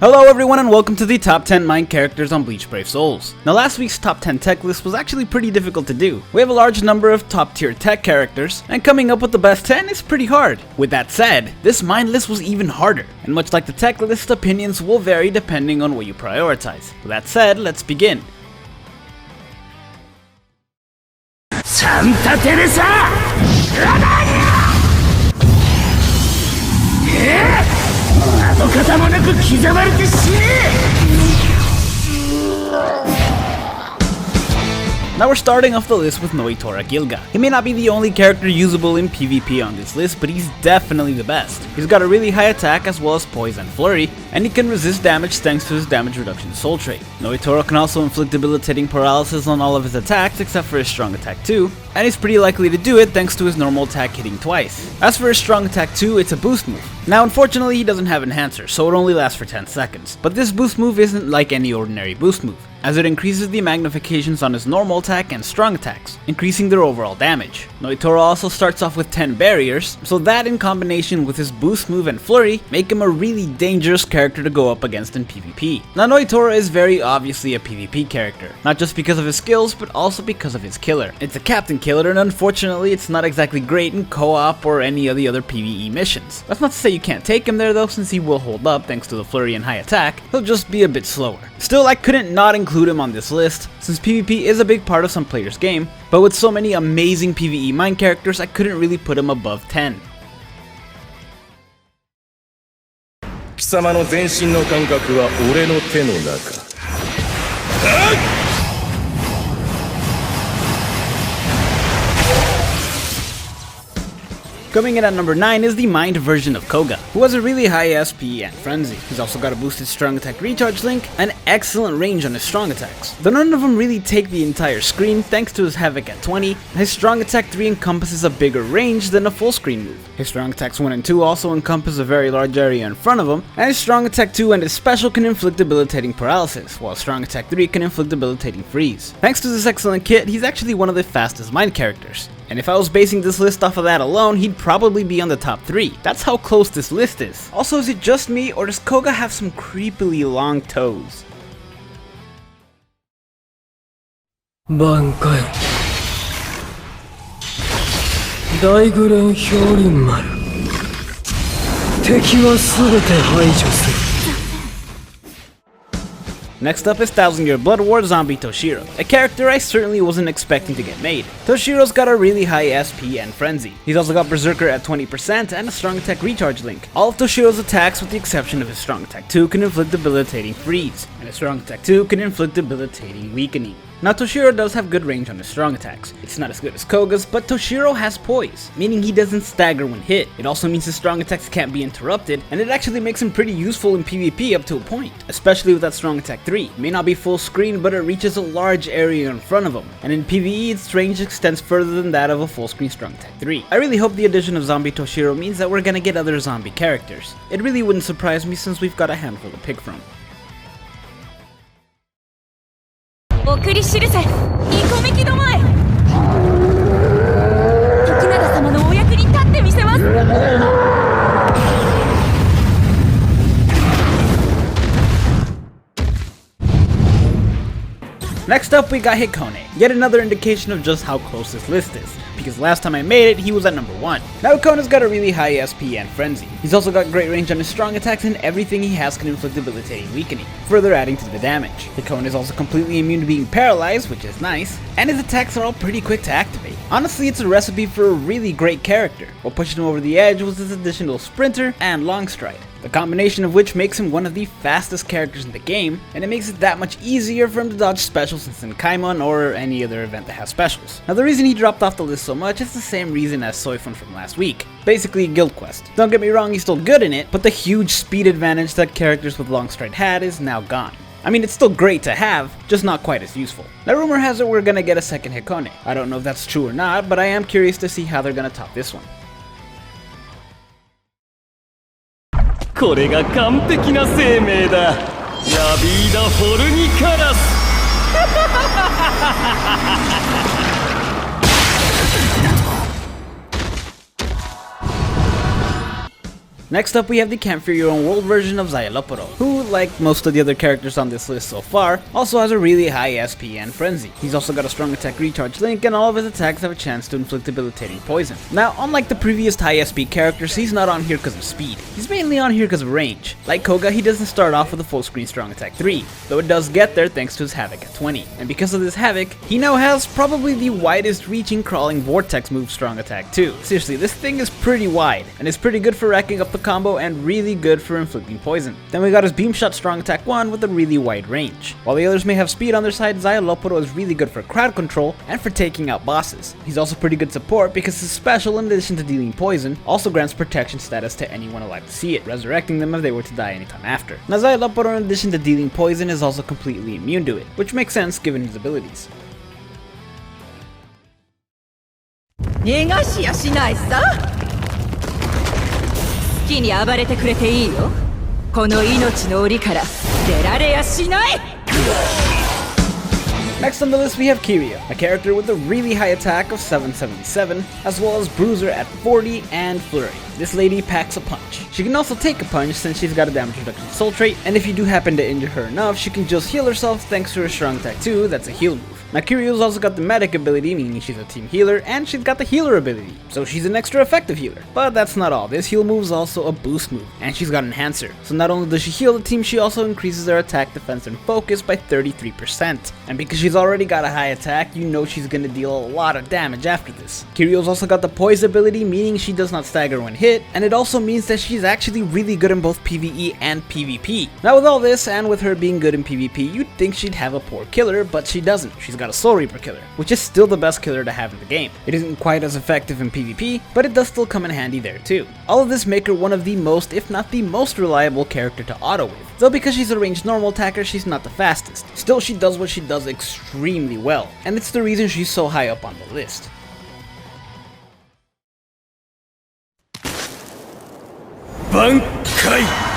Hello everyone and welcome to the top 10 main characters on Bleach Brave Souls. Now last week's top 10 tech list was actually pretty difficult to do. We have a large number of top tier tech characters, and coming up with the best 10 is pretty hard. With that said, this main list was even harder, and much like the tech list, opinions will vary depending on what you prioritize. With that said, let's begin. Santa Teresa! Now we're starting off the list with Tora Gilga. He may not be the only character usable in PvP on this list, but he's definitely the best. He's got a really high attack as well as poise and flurry, and he can resist damage thanks to his damage reduction soul trait. Tora can also inflict debilitating paralysis on all of his attacks except for his strong attack 2, and he's pretty likely to do it thanks to his normal attack hitting twice. As for his strong attack 2, it's a boost move. Now unfortunately he doesn't have enhancer, so it only lasts for 10 seconds, but this boost move isn't like any ordinary boost move, as it increases the magnifications on his normal attack and strong attacks, increasing their overall damage. Tora also starts off with 10 barriers, so that in combination with his boost move and flurry, make him a really dangerous character to go up against in PvP. Now Tora is very obviously a PvP character, not just because of his skills, but also because of his killer. It's a captain killer, and unfortunately it's not exactly great in co-op or any of the other PvE missions. That's not to say you can't take him there though, since he will hold up thanks to the flurry and high attack, he'll just be a bit slower. Still, I couldn't not include him on this list, since PvP is a big part of some players' game, but with so many amazing PvE main characters, I couldn't really put him above 10. 貴様の全身の感覚は俺の手の中。Coming in at number 9 is the mined version of Koga, who has a really high SP and frenzy. He's also got a boosted strong attack recharge link, and excellent range on his strong attacks. Though none of them really take the entire screen thanks to his havoc at 20, his strong attack 3 encompasses a bigger range than a full screen move. His strong attacks 1 and 2 also encompass a very large area in front of him, and his strong attack 2 and his special can inflict debilitating paralysis, while strong attack 3 can inflict debilitating freeze. Thanks to this excellent kit, he's actually one of the fastest mined characters. And if I was basing this list off of that alone, he'd probably be on the top 3. That's how close this list is. Also, is it just me, or does Koga have some creepily long toes? 挽回大グレン氷林丸敵は全て排除する Next up is 1000 Year Blood War Zombie Toshiro, a character I certainly wasn't expecting to get made. Toshiro's got a really high SP and frenzy. He's also got Berserker at 20% and a strong attack recharge link. All of Toshiro's attacks, with the exception of his strong attack 2, can inflict debilitating freeze, and his strong attack 2 can inflict debilitating weakening. Now Toshiro does have good range on his strong attacks. It's not as good as Koga's, but Toshiro has poise, meaning he doesn't stagger when hit. It also means his strong attacks can't be interrupted, and it actually makes him pretty useful in PvP up to a point, especially with that strong attack 3. It may not be full screen, but it reaches a large area in front of him, and in PvE its range extends further than that of a full screen strong attack 3. I really hope the addition of Zombie Toshiro means that we're gonna get other zombie characters. It really wouldn't surprise me since we've got a handful to pick from. 送り知るせ、ニコミキどもへ。時長様のお役に立ってみせます。Next up, we got Hikone, yet another indication of just how close this list is, because last time I made it, he was at number 1. Now Hikone's got a really high SP and frenzy. He's also got great range on his strong attacks, and everything he has can inflict debilitating weakening, further adding to the damage. Hikone is also completely immune to being paralyzed, which is nice, and his attacks are all pretty quick to activate. Honestly, it's a recipe for a really great character. What pushed him over the edge was his additional sprinter and long stride, the combination of which makes him one of the fastest characters in the game, and it makes it that much easier for him to dodge specials in Kaimon or any other event that has specials. Now the reason he dropped off the list so much is the same reason as Soifun from last week. Basically Guild Quest. Don't get me wrong, he's still good in it, but the huge speed advantage that characters with long stride had is now gone. I mean, it's still great to have, just not quite as useful. Now rumor has it we're gonna get a second Hikone. I don't know if that's true or not, but I am curious to see how they're gonna top this one. これが完璧な生命だ。ラビーダ・フォルニカラス。Next up we have the Can't Fear Your Own World version of Zoila, who, like most of the other characters on this list so far, also has a really high SP and Frenzy. He's also got a strong attack recharge link, and all of his attacks have a chance to inflict debilitating poison. Now, unlike the previous high SP characters, he's not on here because of speed. He's mainly on here because of range. Like Koga, he doesn't start off with a full screen strong attack 3, though it does get there thanks to his Havoc at 20. And because of this Havoc, he now has probably the widest reaching crawling vortex move strong attack 2. Seriously, this thing is pretty wide, and is pretty good for racking up the combo and really good for inflicting poison. Then we got his Beam Shot strong attack 1 with a really wide range. While the others may have speed on their side, Zoila is really good for crowd control and for taking out bosses. He's also pretty good support because his special, in addition to dealing poison, also grants protection status to anyone alive to see it, resurrecting them if they were to die anytime after. Now Zoila, in addition to dealing poison, is also completely immune to it, which makes sense given his abilities. 逃がしやしないさ。好きに暴れてくれていいよ。この命の檻から出られやしない。 Next on the list we have Kiryu, a character with a really high attack of 777, as well as Bruiser at 40 and Flurry. This lady packs a punch. She can also take a punch since she's got a damage reduction soul trait, and if you do happen to injure her enough, she can just heal herself thanks to her strong attack 2, that's a heal move. Now Kiryu's also got the medic ability, meaning she's a team healer, and she's got the healer ability, so she's an extra effective healer. But that's not all, this heal move is also a boost move, and she's got Enhancer. So not only does she heal the team, she also increases their attack, defense, and focus by 33%. And because she's already got a high attack, you know she's gonna deal a lot of damage after this. Kiryu's also got the Poise ability, meaning she does not stagger when hit, and it also means that she's actually really good in both PvE and PvP. Now with all this, and with her being good in PvP, you'd think she'd have a poor killer, but she doesn't. She's got a Soul Reaper killer, which is still the best killer to have in the game. It isn't quite as effective in PvP, but it does still come in handy there too. All of this make her one of the most, if not the most reliable character to auto with. Though because she's a ranged normal attacker, she's not the fastest. Still, she does what she does extremely well, and it's the reason she's so high up on the list. Bankai!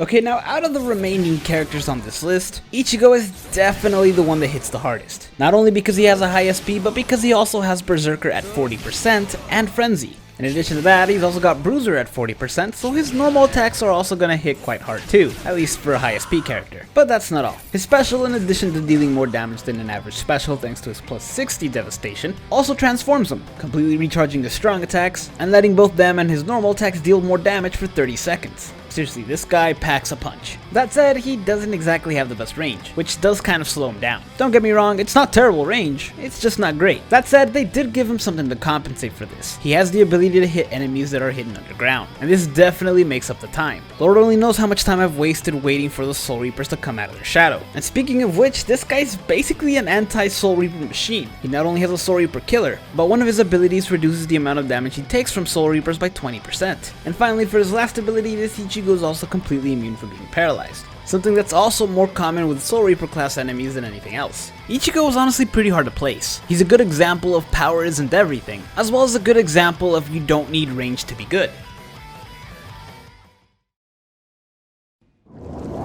Okay, now out of the remaining characters on this list, Ichigo is definitely the one that hits the hardest. Not only because he has a high SP, but because he also has Berserker at 40% and Frenzy. In addition to that, he's also got Bruiser at 40%, so his normal attacks are also gonna hit quite hard too, at least for a high SP character. But that's not all. His special, in addition to dealing more damage than an average special thanks to his plus 60 devastation, also transforms him, completely recharging his strong attacks, and letting both them and his normal attacks deal more damage for 30 seconds. Seriously, this guy packs a punch. That said, he doesn't exactly have the best range, which does kind of slow him down. Don't get me wrong, it's not terrible range, it's just not great. That said, they did give him something to compensate for this. He has the ability to hit enemies that are hidden underground, and this definitely makes up the time. Lord only knows how much time I've wasted waiting for the Soul Reapers to come out of their shadow. And speaking of which, this guy's basically an anti-Soul Reaper machine. He not only has a Soul Reaper killer, but one of his abilities reduces the amount of damage he takes from Soul Reapers by 20%. And finally, for his last ability, this Ichigo is also completely immune from being paralyzed. Something that's also more common with Soul Reaper class enemies than anything else. Ichigo is honestly pretty hard to place. He's a good example of power isn't everything, as well as a good example of you don't need range to be good.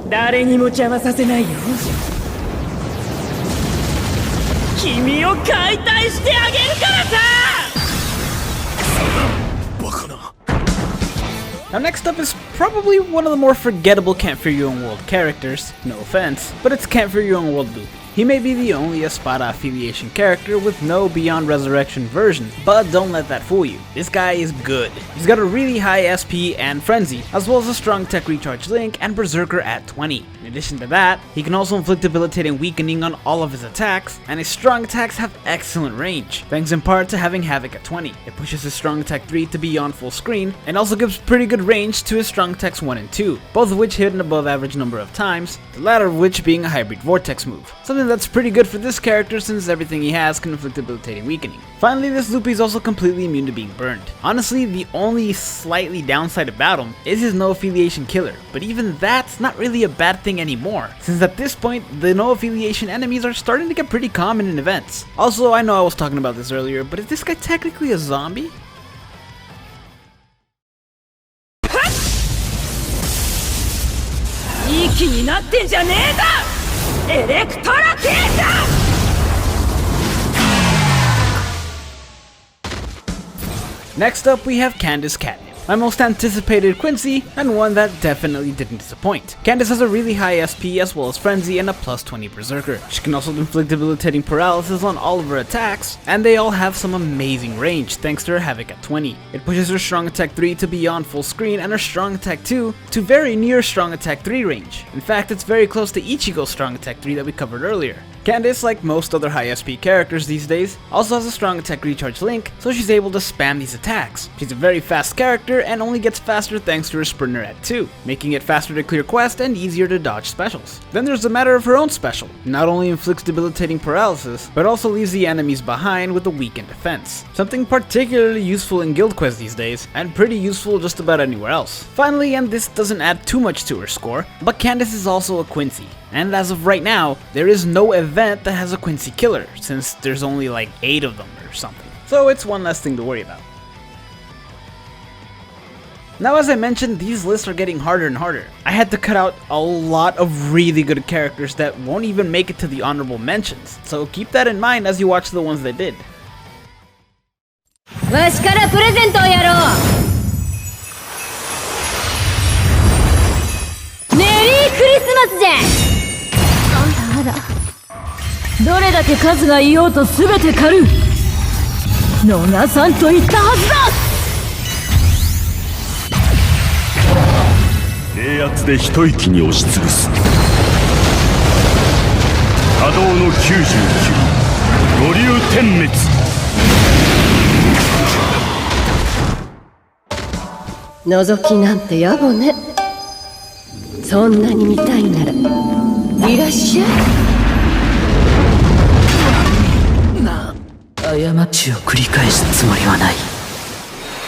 誰にも邪魔させないよ。君を解体してあげるからさ。 Now next up is probably one of the more forgettable Can't Fear Your Own World characters, no offense, but it's Can't Fear Your Own World Lupe. He may be the only Espada affiliation character with no Beyond Resurrection version, but don't let that fool you. This guy is good. He's got a really high SP and Frenzy, as well as a strong tech recharge link and Berserker at 20. In addition to that, he can also inflict debilitating weakening on all of his attacks, and his strong attacks have excellent range, thanks in part to having Havoc at 20. It pushes his strong attack 3 to beyond full screen, and also gives pretty good range to his strong attacks 1 and 2, both of which hit an above average number of times, the latter of which being a hybrid vortex move. Something that's pretty good for this character since everything he has can inflict debilitating weakening. Finally, this Lupe is also completely immune to being burned. Honestly, the only slightly downside about him is his no affiliation killer, but even that's not really a bad thing anymore, since at this point, the no affiliation enemies are starting to get pretty common in events. Also, I know I was talking about this earlier, but is this guy technically a zombie? いい気になってんじゃねえぞ。エレクトラキューション。 Next up, we have Candice Catnip, my most anticipated Quincy, and one that definitely didn't disappoint. Candice has a really high SP as well as Frenzy and a plus 20 Berserker. She can also inflict debilitating paralysis on all of her attacks, and they all have some amazing range thanks to her Havoc at 20. It pushes her Strong Attack 3 to beyond full screen and her Strong Attack 2 to very near Strong Attack 3 range. In fact, it's very close to Ichigo's Strong Attack 3 that we covered earlier. Candice, like most other high SP characters these days, also has a strong attack recharge link, so she's able to spam these attacks. She's a very fast character and only gets faster thanks to her Sprinter at 2, making it faster to clear quests and easier to dodge specials. Then there's the matter of her own special. Not only inflicts debilitating paralysis, but also leaves the enemies behind with a weakened defense. Something particularly useful in guild quests these days, and pretty useful just about anywhere else. Finally, and this doesn't add too much to her score, but Candice is also a Quincy. And as of right now, there is no event that has a Quincy killer, since there's only like 8 of them or something. So it's one less thing to worry about. Now, as I mentioned, these lists are getting harder and harder. I had to cut out a lot of really good characters that won't even make it to the honorable mentions, so keep that in mind as you watch the ones that did. わしからプレゼントをやろう。メリークリスマスじゃ。 どれだけ数がいようと全て狩る。逃さんと言ったはずだ。冷圧で一息に押しつぶす。波動の99五竜点滅。覗きなんて野暮ね。そんなに見たいならいらっしゃい。 過ちを繰り返すつもりはない。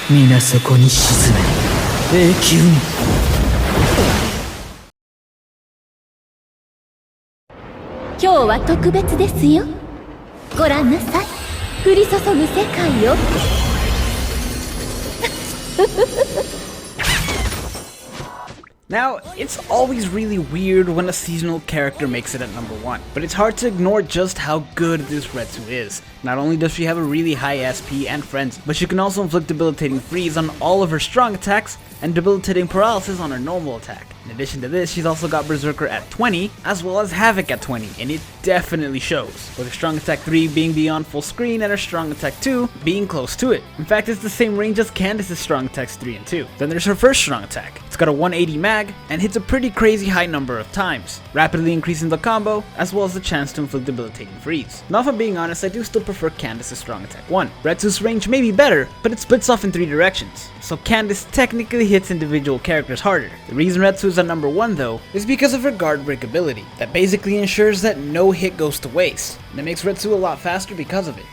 皆そこに沈め、永久に。今日は特別ですよ。ご覧なさい。降り注ぐ世界よ。Now, it's always really weird when a seasonal character makes it at number 1, but it's hard to ignore just how good this Retsu is. Not only does she have a really high SP and Frenzy, but she can also inflict debilitating freeze on all of her strong attacks and debilitating paralysis on her normal attack. In addition to this, she's also got Berserker at 20, as well as Havoc at 20, and it definitely shows, with her Strong Attack 3 being beyond full screen and her Strong Attack 2 being close to it. In fact, it's the same range as Candice's Strong Attacks 3 and 2. Then there's her first Strong Attack. It's got a 180 mag, and hits a pretty crazy high number of times, rapidly increasing the combo, as well as the chance to inflict debilitating freeze. Now, if I'm being honest, I do still prefer Candice's Strong Attack 1. Retsu's range may be better, but it splits off in 3 directions, so Candice technically hits individual characters harder. The reason Retsu is at number 1 though, is because of her guard break ability, that basically ensures that no hit goes to waste, and it makes Retsu a lot faster because of it.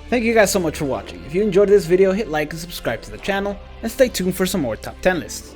Thank you guys so much for watching. If you enjoyed this video, hit like and subscribe to the channel, and stay tuned for some more top 10 lists.